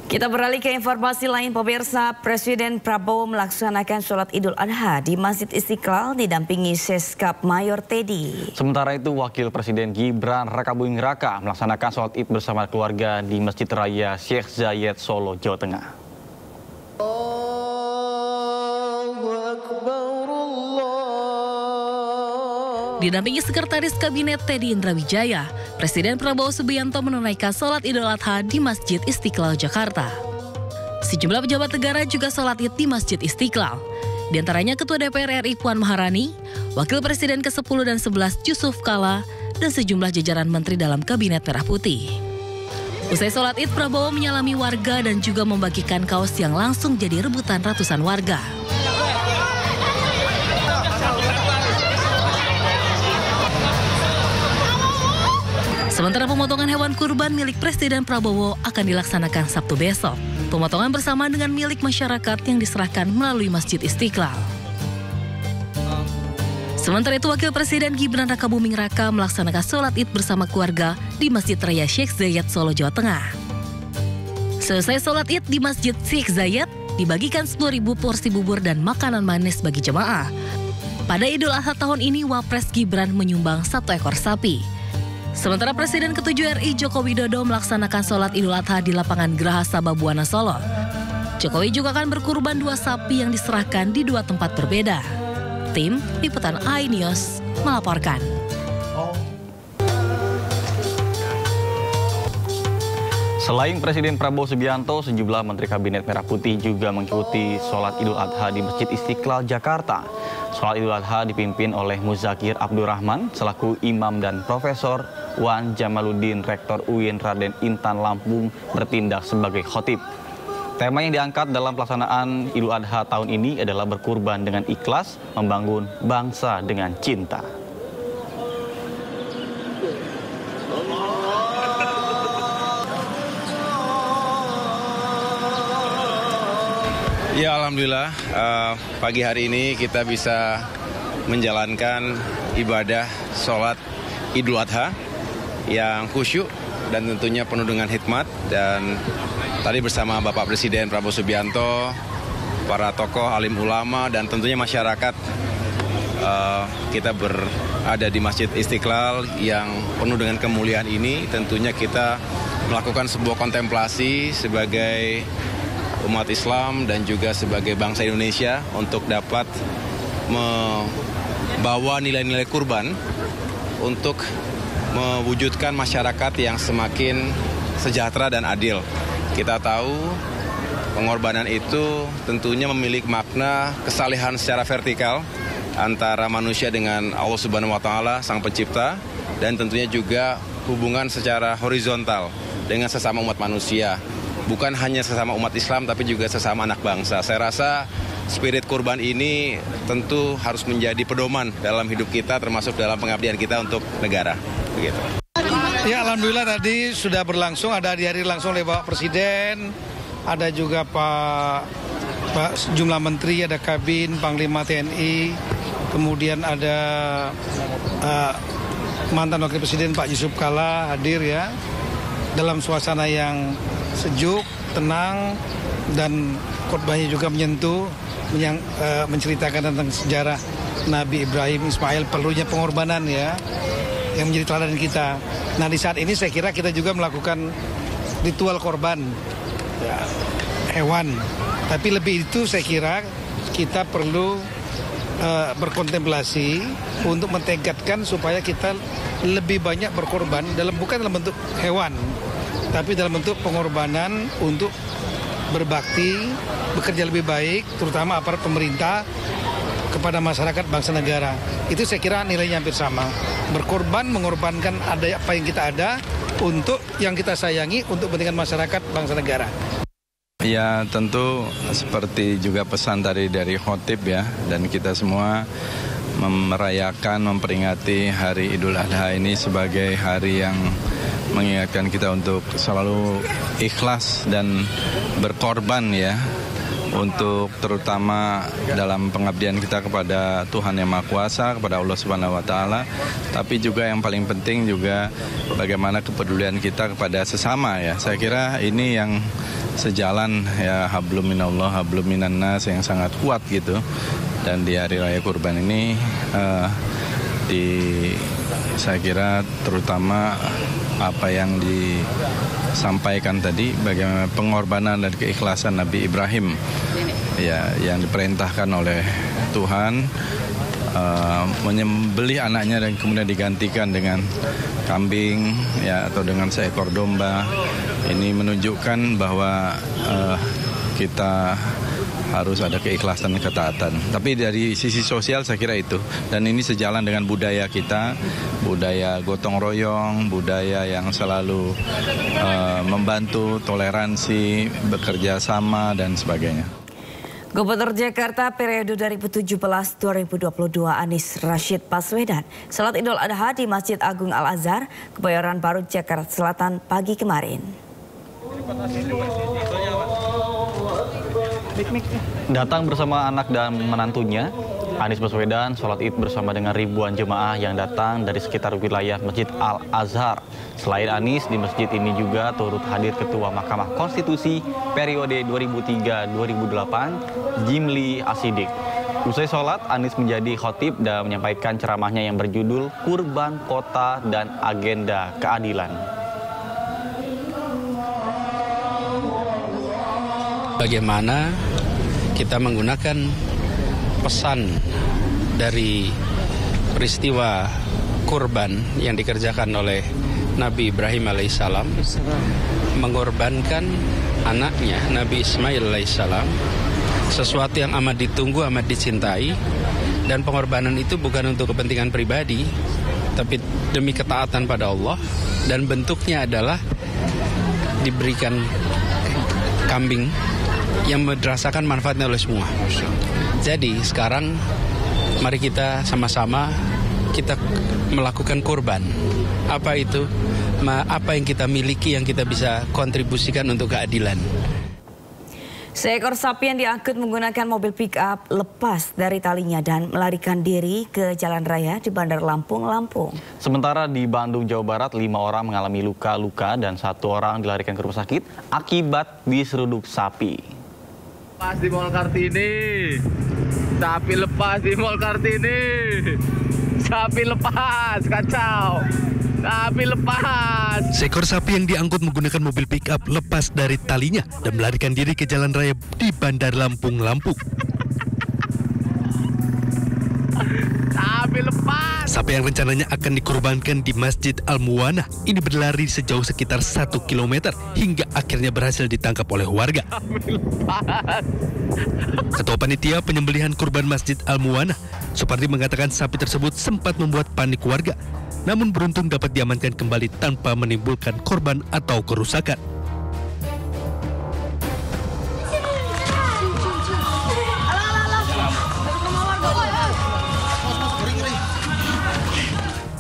Kita beralih ke informasi lain, pemirsa. Presiden Prabowo melaksanakan sholat Idul Adha di Masjid Istiqlal didampingi Seskap Mayor Teddy. Sementara itu, Wakil Presiden Gibran Rakabuming Raka melaksanakan sholat Id bersama keluarga di Masjid Raya Syekh Zayed, Solo, Jawa Tengah. Didampingi Sekretaris Kabinet Teddy Indrawijaya, Presiden Prabowo Subianto menunaikan sholat Idul Adha di Masjid Istiqlal, Jakarta. Sejumlah pejabat negara juga sholat Id di Masjid Istiqlal. Di antaranya Ketua DPR RI Puan Maharani, Wakil Presiden ke-10 dan 11 Yusuf Kala, dan sejumlah jajaran menteri dalam Kabinet Merah Putih. Usai sholat Id, Prabowo menyalami warga dan juga membagikan kaos yang langsung jadi rebutan ratusan warga. Sementara pemotongan hewan kurban milik Presiden Prabowo akan dilaksanakan Sabtu besok. Pemotongan bersama dengan milik masyarakat yang diserahkan melalui Masjid Istiqlal. Sementara itu, Wakil Presiden Gibran Rakabuming Raka melaksanakan sholat Id bersama keluarga di Masjid Raya Syekh Zayed, Solo, Jawa Tengah. Selesai sholat Id di Masjid Syekh Zayed, dibagikan 10.000 porsi bubur dan makanan manis bagi jemaah. Pada Idul Adha tahun ini, Wapres Gibran menyumbang 1 ekor sapi. Sementara Presiden ke-7 RI Joko Widodo melaksanakan sholat Idul Adha di lapangan Geraha Sababwana, Solo. Jokowi juga akan berkurban 2 sapi yang diserahkan di 2 tempat berbeda. Tim Liputan iNews melaporkan. Selain Presiden Prabowo Subianto, sejumlah Menteri Kabinet Merah Putih juga mengikuti sholat Idul Adha di Masjid Istiqlal, Jakarta. Sholat Idul Adha dipimpin oleh Muzakir Abdurrahman selaku imam dan Profesor Wan Jamaluddin, Rektor UIN Raden Intan Lampung, bertindak sebagai khotib. Tema yang diangkat dalam pelaksanaan Idul Adha tahun ini adalah berkurban dengan ikhlas, membangun bangsa dengan cinta. Ya, alhamdulillah pagi hari ini kita bisa menjalankan ibadah sholat Idul Adha yang khusyuk dan tentunya penuh dengan hikmat. Dan tadi bersama Bapak Presiden Prabowo Subianto, para tokoh, alim ulama, dan tentunya masyarakat, kita berada di Masjid Istiqlal yang penuh dengan kemuliaan ini. Tentunya kita melakukan sebuah kontemplasi sebagai umat Islam dan juga sebagai bangsa Indonesia untuk dapat membawa nilai-nilai kurban untuk mewujudkan masyarakat yang semakin sejahtera dan adil. Kita tahu pengorbanan itu tentunya memiliki makna kesalehan secara vertikal antara manusia dengan Allah Subhanahu wa Ta'ala, Sang Pencipta, dan tentunya juga hubungan secara horizontal dengan sesama umat manusia. Bukan hanya sesama umat Islam, tapi juga sesama anak bangsa. Saya rasa spirit kurban ini tentu harus menjadi pedoman dalam hidup kita, termasuk dalam pengabdian kita untuk negara. Begitu. Ya, alhamdulillah tadi sudah berlangsung, ada dihadiri langsung oleh Bapak Presiden, ada juga Pak jumlah menteri, ada Kabin, Panglima TNI, kemudian ada mantan Wakil Presiden Pak Yusuf Kala hadir ya, dalam suasana yang sejuk, tenang, dan khotbahnya juga menyentuh, menceritakan tentang sejarah Nabi Ibrahim Ismail, perlunya pengorbanan ya, yang menjadi teladan kita. Nah, di saat ini saya kira kita juga melakukan ritual korban ya, hewan. Tapi lebih itu saya kira kita perlu berkontemplasi untuk mentegakkan supaya kita lebih banyak berkorban bukan dalam bentuk hewan, tapi dalam bentuk pengorbanan untuk berbakti, bekerja lebih baik, terutama aparat pemerintah kepada masyarakat bangsa negara. Itu saya kira nilainya hampir sama. Berkorban, mengorbankan ada apa yang kita ada untuk yang kita sayangi, untuk kepentingan masyarakat bangsa negara. Ya, tentu seperti juga pesan tadi dari khotib ya, dan kita semua merayakan, memperingati hari Idul Adha ini sebagai hari yang mengingatkan kita untuk selalu ikhlas dan berkorban ya, untuk terutama dalam pengabdian kita kepada Tuhan Yang Maha Kuasa, kepada Allah Subhanahu wa Ta'ala, tapi juga yang paling penting juga bagaimana kepedulian kita kepada sesama ya. Saya kira ini yang sejalan ya, hablum minallah, hablum minannas yang sangat kuat gitu. Dan di hari raya kurban ini saya kira terutama apa yang disampaikan tadi, bagaimana pengorbanan dan keikhlasan Nabi Ibrahim ya, yang diperintahkan oleh Tuhan menyembelih anaknya dan kemudian digantikan dengan kambing ya, atau dengan seekor domba. Ini menunjukkan bahwa kita harus ada keikhlasan dan ketaatan. Tapi dari sisi sosial saya kira itu. Dan ini sejalan dengan budaya kita, budaya gotong royong, budaya yang selalu membantu, toleransi, bekerja sama, dan sebagainya. Gubernur Jakarta periode 2017-2022 Anies Rashid Baswedan salat Idul Adha di Masjid Agung Al-Azhar, Kebayoran Baru, Jakarta Selatan pagi kemarin. Datang bersama anak dan menantunya, Anies Baswedan sholat Id bersama dengan ribuan jemaah yang datang dari sekitar wilayah Masjid Al-Azhar. Selain Anies, di masjid ini juga turut hadir Ketua Mahkamah Konstitusi periode 2003-2008, Jimli Asidik. Usai sholat, Anies menjadi khotib dan menyampaikan ceramahnya yang berjudul Kurban Kota dan Agenda Keadilan. Bagaimana kita menggunakan pesan dari peristiwa kurban yang dikerjakan oleh Nabi Ibrahim alaihissalam, mengorbankan anaknya Nabi Ismail alaihissalam, sesuatu yang amat ditunggu, amat dicintai, dan pengorbanan itu bukan untuk kepentingan pribadi, tapi demi ketaatan pada Allah, dan bentuknya adalah diberikan kambing yang merasakan manfaatnya oleh semua. Jadi sekarang mari kita sama-sama kita melakukan kurban. Apa itu? Apa yang kita miliki yang kita bisa kontribusikan untuk keadilan. Seekor sapi yang diangkut menggunakan mobil pick-up lepas dari talinya dan melarikan diri ke jalan raya di Bandar Lampung, Lampung. Sementara di Bandung, Jawa Barat, 5 orang mengalami luka-luka dan 1 orang dilarikan ke rumah sakit akibat diseruduk sapi. Pas di Mall Kartini, sapi lepas di Mall Kartini, sapi lepas, kacau, sapi lepas. Seekor sapi yang diangkut menggunakan mobil pick-up lepas dari talinya dan melarikan diri ke jalan raya di Bandar Lampung, Lampung. Sapi lepas. Sapi yang rencananya akan dikurbankan di Masjid Al-Muwanah ini berlari sejauh sekitar 1 km hingga akhirnya berhasil ditangkap oleh warga. Ketua Panitia Penyembelihan Kurban Masjid Al-Muwanah, Supardi, mengatakan sapi tersebut sempat membuat panik warga, namun beruntung dapat diamankan kembali tanpa menimbulkan korban atau kerusakan.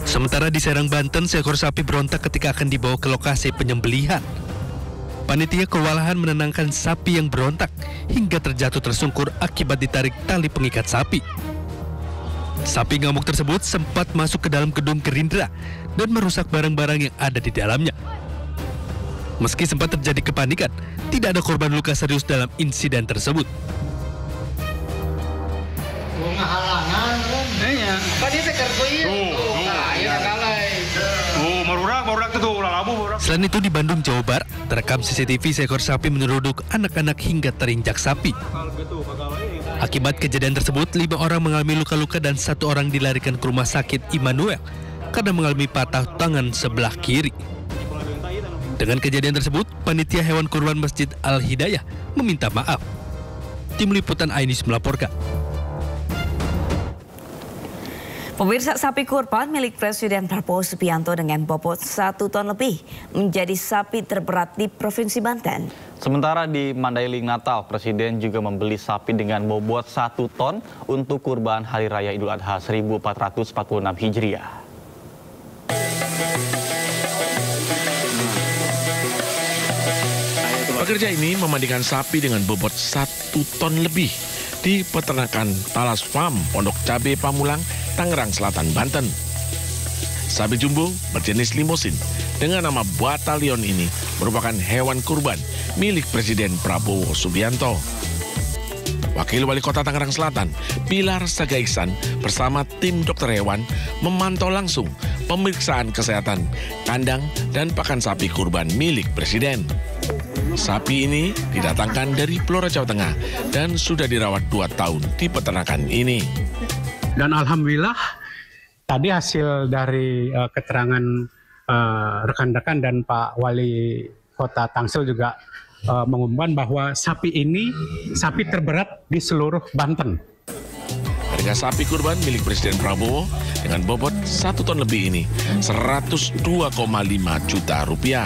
Sementara di Serang, Banten, seekor sapi berontak ketika akan dibawa ke lokasi penyembelihan. Panitia kewalahan menenangkan sapi yang berontak hingga terjatuh tersungkur akibat ditarik tali pengikat sapi. Sapi ngamuk tersebut sempat masuk ke dalam gedung Gerindra dan merusak barang-barang yang ada di dalamnya. Meski sempat terjadi kepanikan, tidak ada korban luka serius dalam insiden tersebut. Selain itu di Bandung, Jawa Barat, terekam CCTV seekor sapi menyeruduk anak-anak hingga terinjak sapi. Akibat kejadian tersebut, 5 orang mengalami luka-luka dan 1 orang dilarikan ke rumah sakit Immanuel karena mengalami patah tangan sebelah kiri. Dengan kejadian tersebut, panitia hewan kurban Masjid Al-Hidayah meminta maaf. Tim Liputan Ainis melaporkan. Pemirsa, sapi kurban milik Presiden Prabowo Subianto dengan bobot 1 ton lebih menjadi sapi terberat di Provinsi Banten. Sementara di Mandailing, Natal, Presiden juga membeli sapi dengan bobot 1 ton untuk kurban Hari Raya Idul Adha 1446 Hijriah. Pekerja ini memandikan sapi dengan bobot 1 ton lebih di peternakan Talas Farm, Pondok Cabe Pamulang, Tangerang Selatan, Banten. Sapi jumbo berjenis limosin dengan nama Batalion ini merupakan hewan kurban milik Presiden Prabowo Subianto. Wakil Wali Kota Tangerang Selatan, Pilar Sagaisan bersama tim dokter hewan memantau langsung pemeriksaan kesehatan kandang dan pakan sapi kurban milik Presiden. Sapi ini didatangkan dari Blora, Jawa Tengah dan sudah dirawat 2 tahun di peternakan ini. Dan alhamdulillah tadi hasil dari keterangan rekan-rekan dan Pak Wali Kota Tangsel juga mengumumkan bahwa sapi ini sapi terberat di seluruh Banten. Harga sapi kurban milik Presiden Prabowo dengan bobot 1 ton lebih ini 102,5 juta rupiah.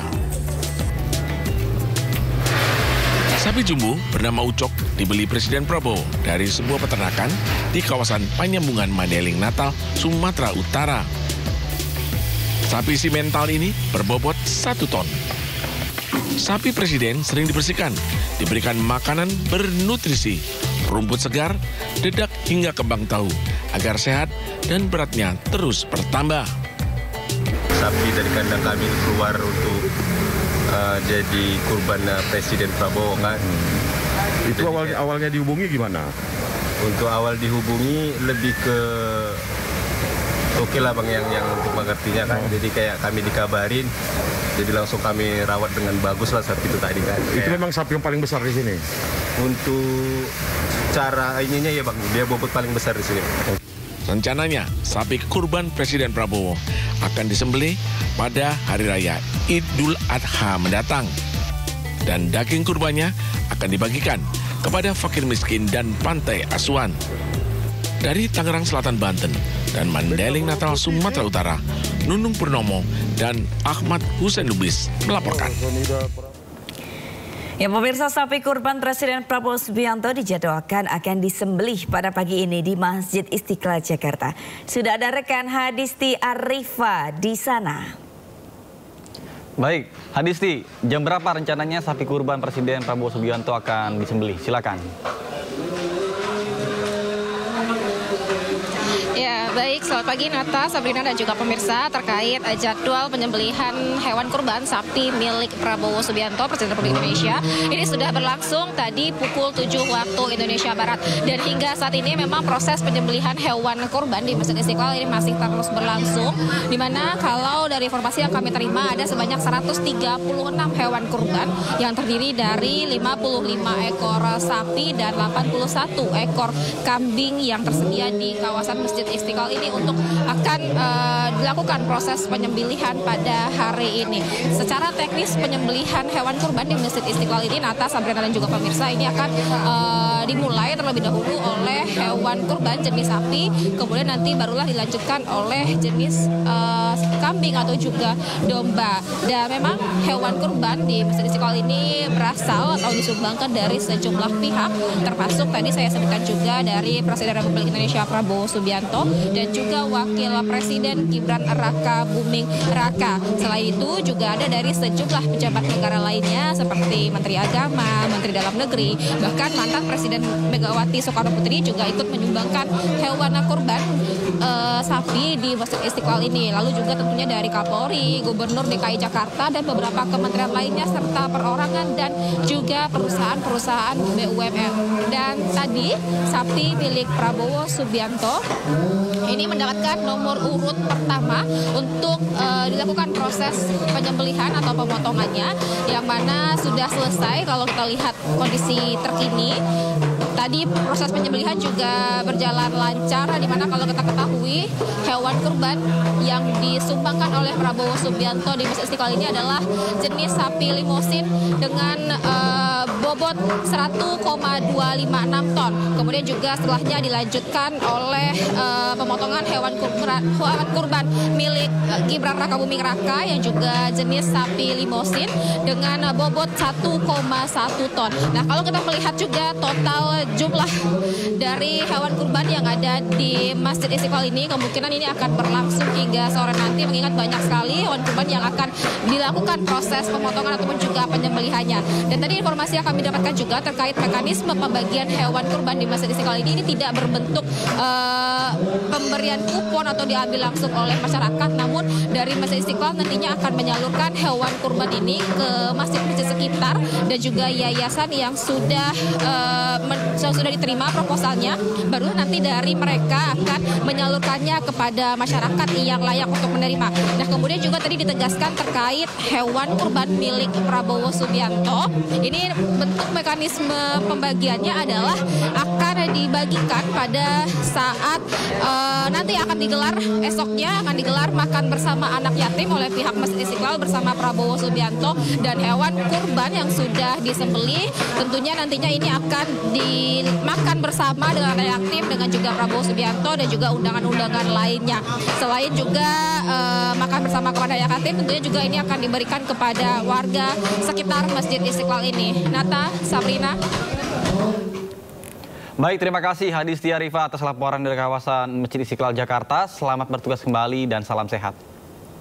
Sapi jumbo bernama Ucok dibeli Presiden Prabowo dari sebuah peternakan di kawasan Panyambungan Mandeling, Natal, Sumatera Utara. Sapi simental ini berbobot 1 ton. Sapi Presiden sering dibersihkan, diberikan makanan bernutrisi, rumput segar, dedak hingga kembang tahu, agar sehat dan beratnya terus bertambah. Sapi dari kandang kami keluar untuk jadi kurban Presiden Prabowo kan. Itu awalnya dihubungi gimana? Untuk awal dihubungi lebih ke oke lah Bang yang untuk mengertinya kan. Jadi kayak kami dikabarin, jadi langsung kami rawat dengan bagus lah sapi itu tadi kan. Itu memang sapi yang paling besar di sini? Untuk cara ininya ya Bang, dia bobot paling besar di sini. Rencananya, sapi kurban Presiden Prabowo akan disembelih pada Hari Raya Idul Adha mendatang. Dan daging kurbannya akan dibagikan kepada fakir miskin dan pantai asuhan. Dari Tangerang Selatan, Banten, dan Mandeling, Natal, Sumatera Utara, Nunung Purnomo dan Ahmad Hussein Lubis melaporkan. Ya, pemirsa, sapi kurban Presiden Prabowo Subianto dijadwalkan akan disembelih pada pagi ini di Masjid Istiqlal Jakarta. Sudah ada rekan Hadisti Arifa di sana. Baik, Hadisti, jam berapa rencananya sapi kurban Presiden Prabowo Subianto akan disembelih? Silakan. Ya, baik. Selamat pagi Nata, Sabrina dan juga pemirsa terkait jadwal penyembelihan hewan kurban sapi milik Prabowo Subianto, Presiden Republik Indonesia. Ini sudah berlangsung tadi pukul 7 waktu Indonesia Barat. Dan hingga saat ini memang proses penyembelihan hewan kurban di Masjid Istiqlal ini masih terus berlangsung. Di mana kalau dari informasi yang kami terima ada sebanyak 136 hewan kurban yang terdiri dari 55 ekor sapi dan 81 ekor kambing yang tersedia di kawasan Masjid Istiqlal ini untuk akan dilakukan proses penyembelihan pada hari ini. Secara teknis penyembelihan hewan kurban di Masjid Istiqlal ini, Nata, Sabrina dan juga pemirsa, ini akan dimulai terlebih dahulu oleh hewan kurban jenis sapi, kemudian nanti barulah dilanjutkan oleh jenis kambing atau juga domba. Dan memang hewan kurban di Masjid Istiqlal ini berasal atau disumbangkan dari sejumlah pihak, termasuk tadi saya sebutkan juga dari Presiden Republik Indonesia Prabowo Subianto dan juga Wakil Presiden Gibran Raka Buming Raka. Selain itu juga ada dari sejumlah pejabat negara lainnya seperti Menteri Agama, Menteri Dalam Negeri, bahkan mantan Presiden Megawati Soekarno Putri juga ikut menyumbangkan hewan kurban sapi di Masjid Istiqlal ini. Lalu juga tentunya dari Kapolri, Gubernur DKI Jakarta dan beberapa kementerian lainnya serta perorangan dan juga perusahaan-perusahaan BUMN. Dan tadi sapi milik Prabowo Subianto ini mendapatkan nomor urut pertama untuk dilakukan proses penyembelihan atau pemotongannya, yang mana sudah selesai. Kalau kita lihat kondisi terkini, tadi proses penyembelihan juga berjalan lancar, di mana kalau kita ketahui hewan kurban yang disumbangkan oleh Prabowo Subianto di Masjid Istiqlal ini adalah jenis sapi limosin dengan bobot 1,256 ton. Kemudian juga setelahnya dilanjutkan oleh pemotongan hewan kurban milik Gibran Raka Buming Raka yang juga jenis sapi limosin dengan bobot 1,1 ton. Nah, kalau kita melihat juga total jumlah dari hewan kurban yang ada di Masjid Istiqlal ini kemungkinan ini akan berlangsung hingga sore nanti, mengingat banyak sekali hewan kurban yang akan dilakukan proses pemotongan ataupun juga penyembelihannya. Dan tadi informasi yang kami dapatkan juga terkait mekanisme pembagian hewan kurban di Masjid Istiqlal ini tidak berbentuk pemberian kupon atau diambil langsung oleh masyarakat, namun dari Masjid Istiqlal nantinya akan menyalurkan hewan kurban ini ke masjid-masjid sekitar dan juga yayasan yang sudah diterima proposalnya, baru nanti dari mereka akan menyalurkannya kepada masyarakat yang layak untuk menerima. Nah, kemudian juga tadi ditegaskan terkait hewan kurban milik Prabowo Subianto. Ini bentuk mekanisme pembagiannya adalah akan dibagikan pada saat nanti akan digelar, esoknya akan digelar makan bersama anak yatim oleh pihak Masjid Istiqlal bersama Prabowo Subianto, dan hewan kurban yang sudah disembelih tentunya nantinya ini akan dimakan bersama dengan anak yatim, dengan juga Prabowo Subianto dan juga undangan-undangan lainnya. Selain juga makan bersama kepada anak yatim, tentunya juga ini akan diberikan kepada warga sekitar Masjid Istiqlal ini. Nata, Sabrina. Baik, terima kasih Hadi Setiarifa atas laporan dari kawasan Masjid Istiqlal Jakarta. Selamat bertugas kembali dan salam sehat.